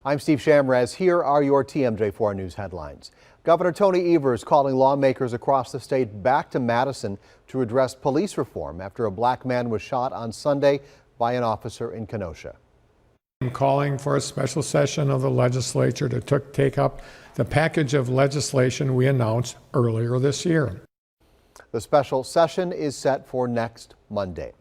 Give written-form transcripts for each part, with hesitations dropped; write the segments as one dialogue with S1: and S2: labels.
S1: I'm Steve Shamrez. Here are your TMJ4 news headlines. Governor Tony Evers calling lawmakers across the state back to Madison to address police reform after a black man was shot on Sunday by an officer in Kenosha.
S2: I'm calling for a special session of the legislature to take up the package of legislation we announced earlier this year.
S1: The special session is set for next Monday.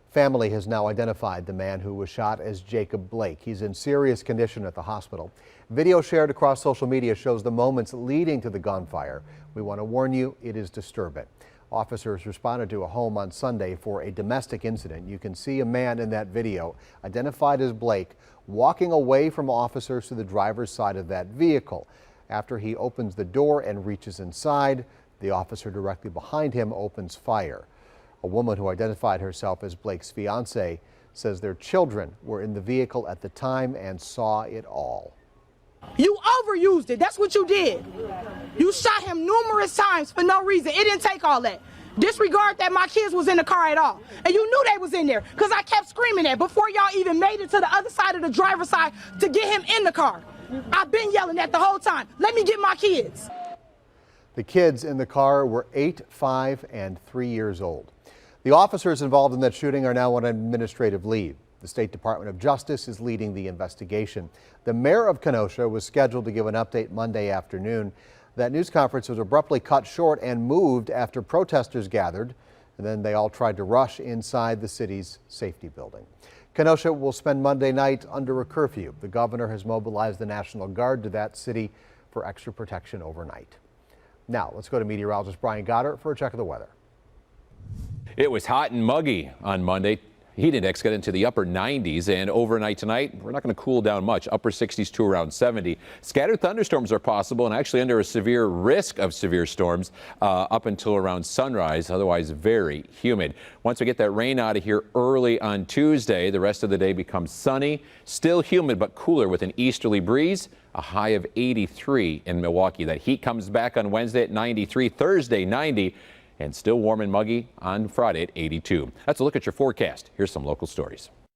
S1: Family has now identified the man who was shot as Jacob Blake. He's in serious condition at the hospital. Video shared across social media shows the moments leading to the gunfire. We want to warn you, it is disturbing. Officers responded to a home on Sunday for a domestic incident. You can see a man in that video, identified as Blake, walking away from officers to the driver's side of that vehicle. After he opens the door and reaches inside, the officer directly behind him opens fire. A woman who identified herself as Blake's fiance says their children were in the vehicle at the time and saw it all.
S3: You overused it. That's what you did. You shot him numerous times for no reason. It didn't take all that. Disregard that my kids was in the car at all. And you knew they was in there because I kept screaming that before y'all even made it to the other side of the driver's side to get him in the car. I've been yelling that the whole time. Let me get my kids.
S1: The kids in the car were 8, 5, and 3 years old. The officers involved in that shooting are now on administrative leave. The State Department of Justice is leading the investigation. The mayor of Kenosha was scheduled to give an update Monday afternoon. That news conference was abruptly cut short and moved after protesters gathered, and then they all tried to rush inside the city's safety building. Kenosha will spend Monday night under a curfew. The governor has mobilized the National Guard to that city for extra protection overnight. Now, let's go to meteorologist Brian Goddard for a check of the weather.
S4: It was hot and muggy on Monday. Heat index got into the upper 90s, and overnight tonight, we're not going to cool down much. Upper 60s to around 70. Scattered thunderstorms are possible and actually under a severe risk of severe storms up until around sunrise. Otherwise, very humid. Once we get that rain out of here early on Tuesday, the rest of the day becomes sunny, still humid but cooler with an easterly breeze. A high of 83 in Milwaukee. That heat comes back on Wednesday at 93, Thursday 90. And still warm and muggy on Friday at 82. That's a look at your forecast. Here's some local stories.